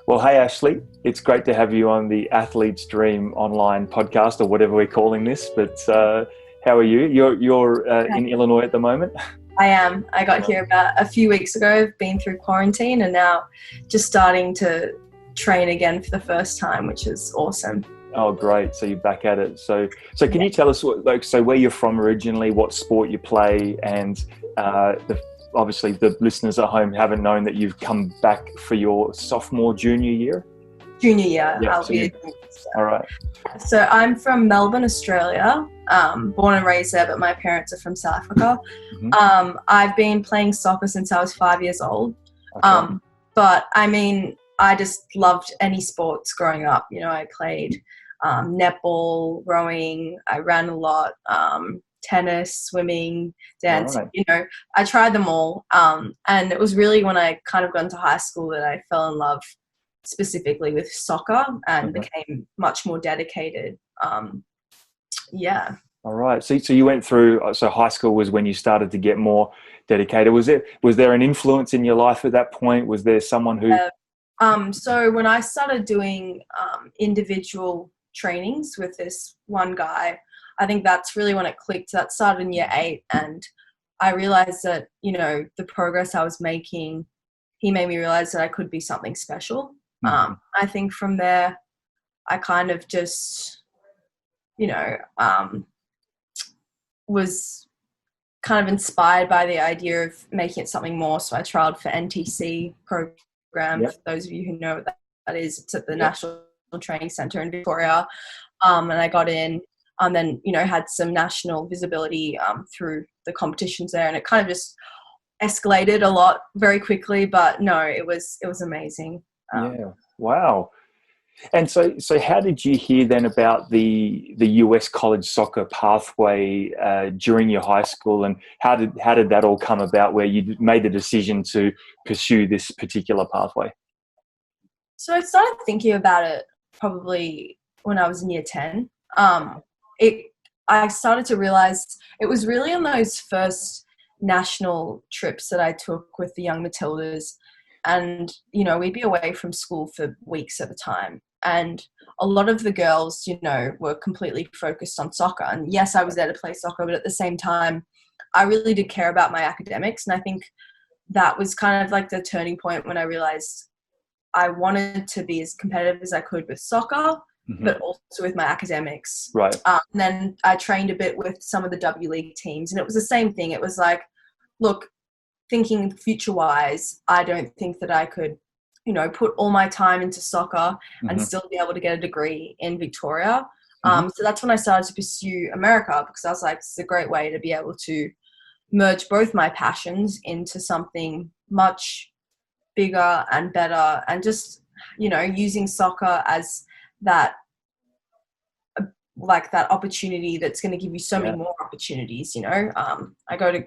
Well, hey, Ashleigh, it's great to have you on the Athlete's Dream online podcast, or whatever we're calling this. But how are you? You're in Illinois at the moment? I am. I got here about a few weeks ago. I've been through quarantine and now just starting to train again for the first time, which is awesome. Oh, great. So you're back at it. So can you tell us where you're from originally, what sport you play, and obviously the listeners at home haven't known that you've come back for your junior year? Junior year. Yeah, all right. So I'm from Melbourne, Australia, born and raised there, but my parents are from South Africa. Mm-hmm. I've been playing soccer since I was 5 years old. Okay. But I mean, I just loved any sports growing up. You know, I played netball, rowing, I ran a lot, tennis, swimming, dancing, right. You know, I tried them all. And it was really when I kind of got into high school that I fell in love specifically with soccer and became much more dedicated. Yeah. All right. So you went through, so high school was when you started to get more dedicated. Was there an influence in your life at that point? Was there someone who... So when I started doing individual trainings with this one guy, I think that's really when it clicked. That started in year 8, and I realized that, you know, the progress I was making, he made me realize that I could be something special. I think from there, I kind of just, you know, was kind of inspired by the idea of making it something more. So I trialed for NTC program. Yep. For those of you who know what that is, it's at the National Training Centre in Victoria. And I got in and then, you know, had some national visibility through the competitions there. And it kind of just escalated a lot very quickly. But no, it was amazing. Yeah. Wow. And so how did you hear then about the US college soccer pathway during your high school, and how did that all come about where you made the decision to pursue this particular pathway? So I started thinking about it probably when I was in year 10. I started to realize it was really on those first national trips that I took with the young Matildas. And, you know, we'd be away from school for weeks at a time. And a lot of the girls, you know, were completely focused on soccer. And yes, I was there to play soccer, but at the same time, I really did care about my academics. And I think that was kind of like the turning point when I realized I wanted to be as competitive as I could with soccer, but also with my academics. Right. And then I trained a bit with some of the W League teams. And it was the same thing. It was like, look, thinking future-wise, I don't think that I could, you know, put all my time into soccer and still be able to get a degree in Victoria. So that's when I started to pursue America, because I was like, it's a great way to be able to merge both my passions into something much bigger and better, and just, you know, using soccer as that, like that opportunity that's going to give you so many more opportunities, you know. I go to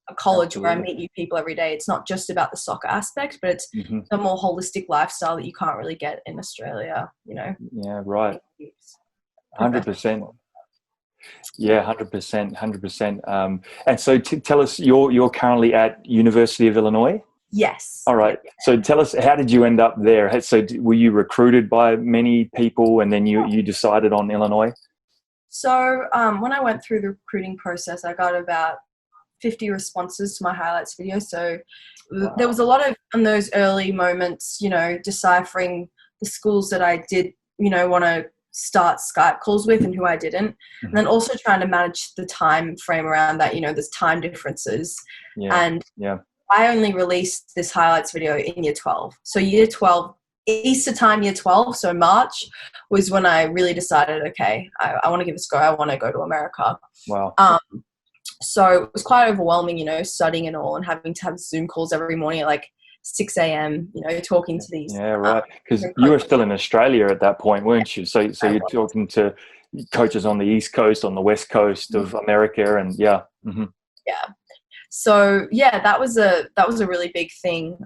a college where I meet new people every day. It's not just about the soccer aspect, but it's a more holistic lifestyle that you can't really get in Australia, you know. Yeah, right. 100%. Yeah, 100%. And so tell us, you're currently at University of Illinois? Yes. All right. So tell us, how did you end up there? So were you recruited by many people and then you decided on Illinois? So when I went through the recruiting process, I got about 50 responses to my highlights video. So there was a lot of, in those early moments, you know, deciphering the schools that I did, you know, want to start Skype calls with and who I didn't. And then also trying to manage the time frame around that, you know, there's time differences. And I only released this highlights video in year 12. So year 12, Easter time, year 12, so March was when I really decided, okay, I want to give this a go. I want to go to America. Wow. So it was quite overwhelming, you know, studying and all, and having to have Zoom calls every morning at like 6 a.m., you know, talking to these. Yeah, right. Because you were still in Australia at that point, weren't you? So you're talking to coaches on the East Coast, on the West Coast of America, and yeah. So yeah, that was a really big thing.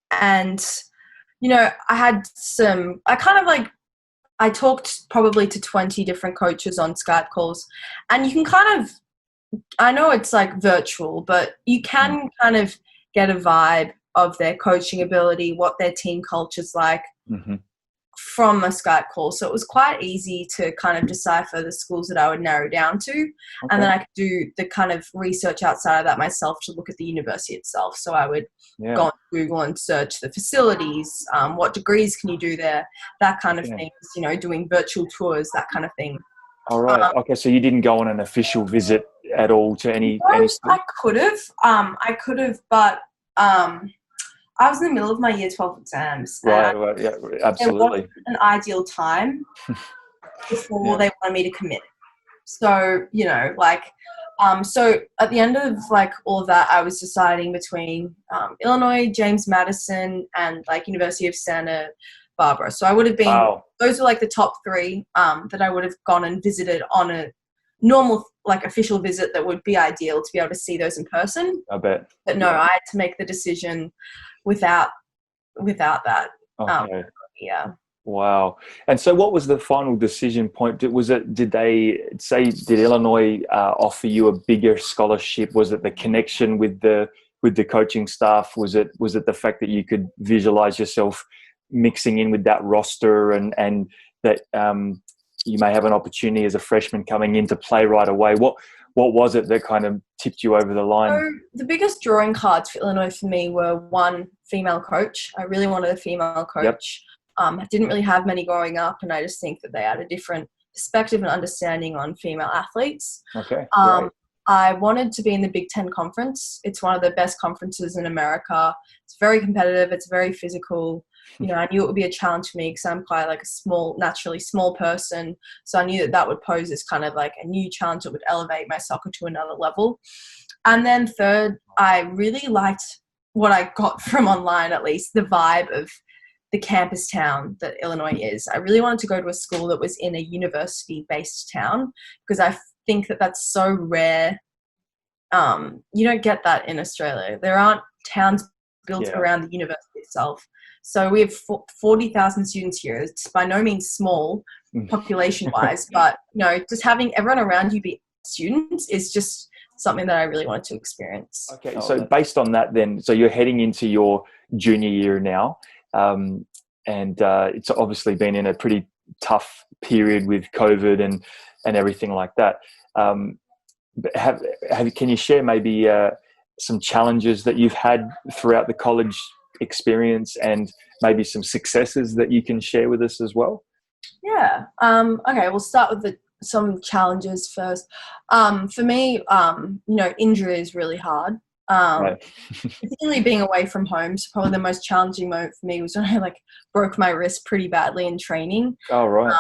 And you know, I talked probably to 20 different coaches on Skype calls, and you can kind of, I know it's like virtual, but you can kind of get a vibe of their coaching ability, what their team culture's like, Mm-hmm. from a Skype call. So it was quite easy to kind of decipher the schools that I would narrow down to. Okay. And then I could do the kind of research outside of that myself to look at the university itself. So I would go on Google and search the facilities, what degrees can you do there, that kind of thing, you know, doing virtual tours, that kind of thing. All right. Okay, so you didn't go on an official visit at all to any school? I could have, but I was in the middle of my year 12 exams. Right, yeah, absolutely. It wasn't an ideal time before they wanted me to commit. So, you know, like, so at the end of like all of that, I was deciding between Illinois, James Madison, and like University of Santa Barbara. So I would have been, those were like the top three that I would have gone and visited on a normal, like official visit that would be ideal to be able to see those in person. I bet. But no, I had to make the decision without that. Okay. Yeah. Wow. And so what was the final decision point? Did Illinois offer you a bigger scholarship? Was it the connection with the coaching staff? Was it the fact that you could visualize yourself mixing in with that roster and that you may have an opportunity as a freshman coming in to play right away? What was it that kind of tipped you over the line? So the biggest drawing cards for Illinois for me were one, female coach. I really wanted a female coach. I didn't really have many growing up, and I just think that they had a different perspective and understanding on female athletes. Okay. I wanted to be in the Big Ten Conference. It's one of the best conferences in America. It's very competitive. It's very physical. You know, I knew it would be a challenge for me because I'm quite like a naturally small person. So I knew that would pose as kind of like a new challenge that would elevate my soccer to another level. And then third, I really liked what I got from online, at least the vibe of the campus town that Illinois is. I really wanted to go to a school that was in a university-based town because I think that that's so rare. You don't get that in Australia. There aren't towns built around the university itself. So we have 40,000 students here. It's by no means small population-wise, but you know, just having everyone around you be students is just something that I really wanted to experience. Okay, so based on that then, so you're heading into your junior year now, and it's obviously been in a pretty tough period with COVID and everything like that. Can you share maybe some challenges that you've had throughout the college experience and maybe some successes that you can share with us as well? Yeah. Okay, we'll start with some challenges first. For me, you know, injury is really hard. Particularly being away from home. So probably the most challenging moment for me was when I like broke my wrist pretty badly in training. Oh, right.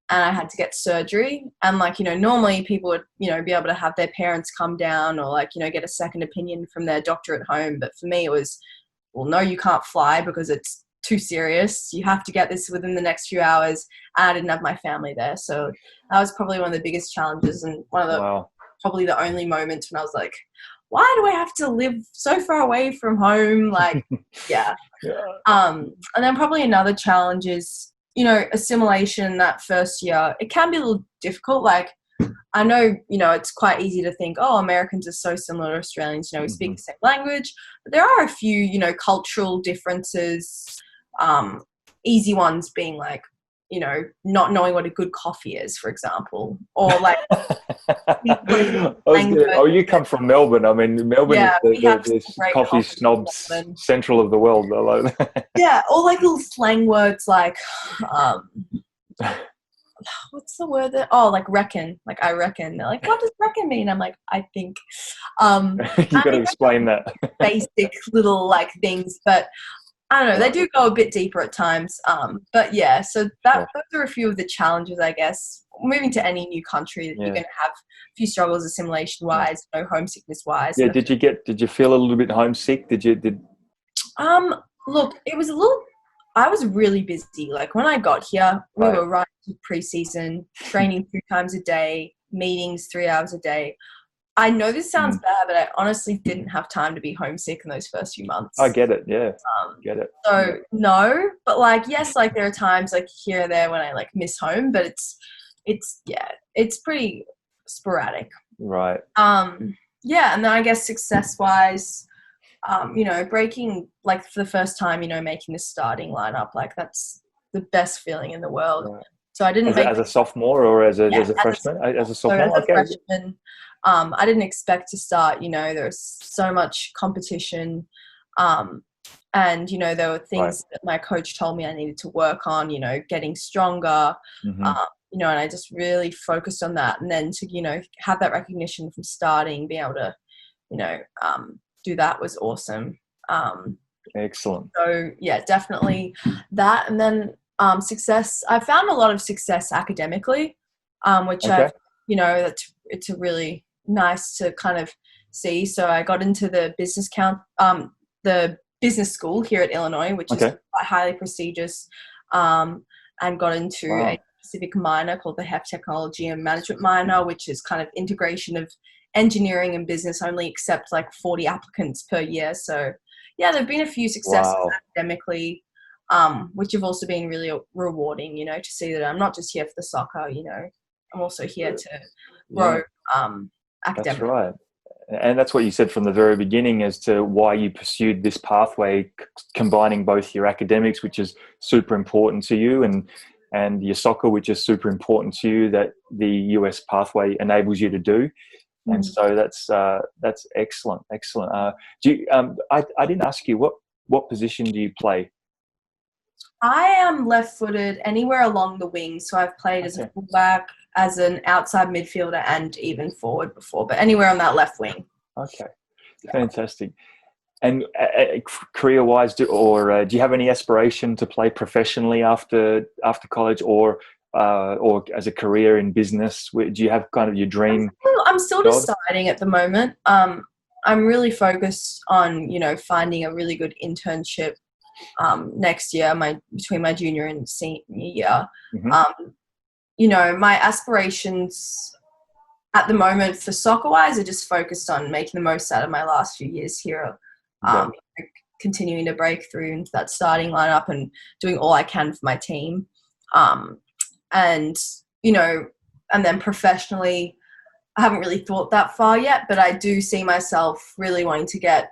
And I had to get surgery. And like, you know, normally people would, you know, be able to have their parents come down or like, you know, get a second opinion from their doctor at home. But for me, it was, well, no, you can't fly because it's too serious. You have to get this within the next few hours. And I didn't have my family there. So that was probably one of the biggest challenges and one of the probably the only moments when I was like, why do I have to live so far away from home? Like, and then probably another challenge is, you know, assimilation that first year. It can be a little difficult. Like, I know, you know, it's quite easy to think, oh, Americans are so similar to Australians, you know, we speak the same language. But there are a few, you know, cultural differences, easy ones being like, you know, not knowing what a good coffee is, for example, or like. You come from Melbourne. I mean, Melbourne is the coffee snobs central of the world. Yeah, or like little slang words like, what's the word that? Oh, like reckon. Like I reckon. They're like, what does reckon mean? I'm like, I think. You got to explain that. Basic little like things, but. I don't know, they do go a bit deeper at times. But yeah, so those are a few of the challenges, I guess. Moving to any new country, you're going to have a few struggles assimilation-wise, you know, homesickness-wise. Yeah, did you feel a little bit homesick? Look, it was I was really busy. Like when I got here, we were right into pre-season, training 2 times a day, meetings 3 hours a day. I know this sounds bad, but I honestly didn't have time to be homesick in those first few months. I get it, yeah. Get it. So, no, but like, yes, like there are times like here and there when I like miss home, but it's pretty sporadic. Right. Yeah, and then I guess success-wise, breaking, like, for the first time, making the starting lineup, like, that's the best feeling in the world. Right. So I didn't as a sophomore or as a freshman? As a so sophomore, as a freshman, I didn't expect to start. There's so much competition, and there were things that my coach told me I needed to work on. Getting stronger. And I just really focused on that, and then to have that recognition from starting, being able to do that was awesome. Excellent. So yeah, definitely that, and then success. I found a lot of success academically, which it's a really nice to kind of see. So I got into the the business school here at Illinois, which is quite highly prestigious, and got into a specific minor called the HEF Technology and Management minor, which is kind of integration of engineering and business. Only accept like 40 applicants per year. So yeah, there've been a few successes academically, which have also been really rewarding, to see that I'm not just here for the soccer, I'm also here to grow academically. That's right. And that's what you said from the very beginning as to why you pursued this pathway, combining both your academics, which is super important to you, and your soccer, which is super important to you, that the US pathway enables you to do. And so that's excellent. Do you, I didn't ask you, what position do you play? I am left-footed anywhere along the wing. So I've played as a fullback, as an outside midfielder, and even forward before, but anywhere on that left wing. Okay, fantastic. And career-wise, do you have any aspiration to play professionally after college, or as a career in business? Do you have kind of your dream? I'm still deciding at the moment. I'm really focused on, finding a really good internship next year, between my junior and senior year. My aspirations at the moment for soccer-wise are just focused on making the most out of my last few years here, continuing to break through into that starting lineup and doing all I can for my team. And then professionally, I haven't really thought that far yet, but I do see myself really wanting to get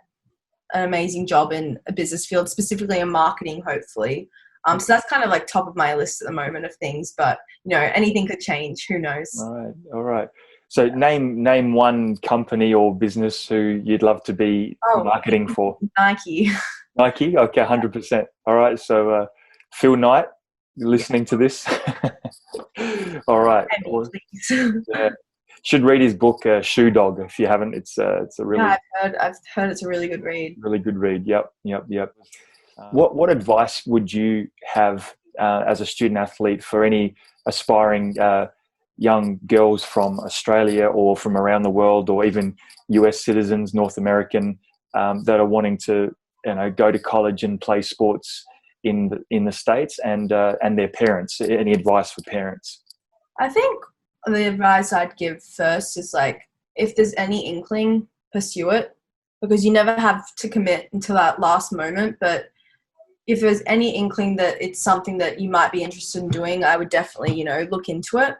an amazing job in a business field, specifically in marketing, hopefully. So that's kind of like top of my list at the moment of things, but anything could change. Who knows? All right. So name one company or business who you'd love to be marketing for. Nike. Nike? Okay, 100%. All right. So Phil Knight, you're listening to this. All right. Should read his book, Shoe Dog, if you haven't. It's a really. Yeah, I've heard it's a really good read. Really good read. Yep. What advice would you have as a student athlete for any aspiring young girls from Australia or from around the world, or even US citizens, North American, that are wanting to go to college and play sports in the States, and their parents? Any advice for parents? I think the advice I'd give first is, like, if there's any inkling, pursue it, because you never have to commit until that last moment. But if there's any inkling that it's something that you might be interested in doing, I would definitely, look into it.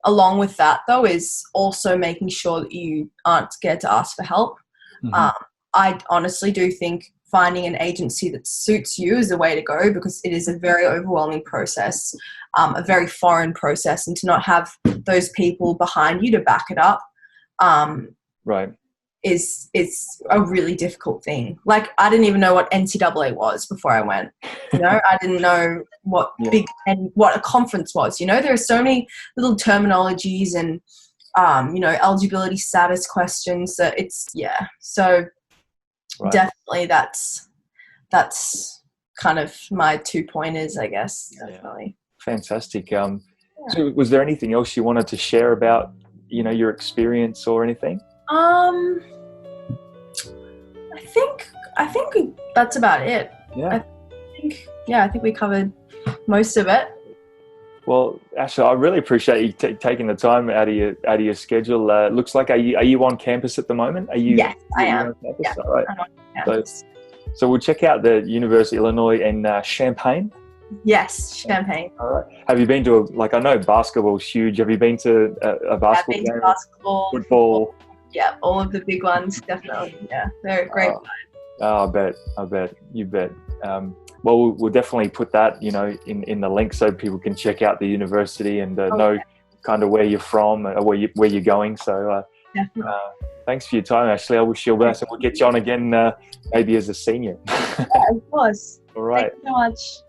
Along with that, though, is also making sure that you aren't scared to ask for help. I honestly do think finding an agency that suits you is the way to go, because it is a very overwhelming process, a very foreign process, and to not have those people behind you to back it up is a really difficult thing. Like, I didn't even know what NCAA was before I went. I didn't know what what a conference was. There are so many little terminologies and eligibility status questions that so definitely that's kind of my 2 pointers, I guess. Definitely. Fantastic. So was there anything else you wanted to share about your experience or anything? I think that's about it. I think we covered most of it. Well, Ashleigh, I really appreciate you taking the time out of your schedule. Looks like, are you on campus at the moment? Yes, I am. On campus? Yeah, all right. I'm on campus. So we'll check out the University of Illinois in Champaign. Yes, Champaign. All right. Have you been to I know basketball's huge. Have you been to a basketball game? Basketball, football. Yeah, all of the big ones, definitely. Yeah, they're a great. I bet, you bet. Well, we'll definitely put that, in the link so people can check out the university and know kind of where you're from or where you're going. So Definitely. Thanks for your time, Ashleigh. I wish you all the best, and we'll get you on again maybe as a senior. Yeah, of course. All right. Thanks so much.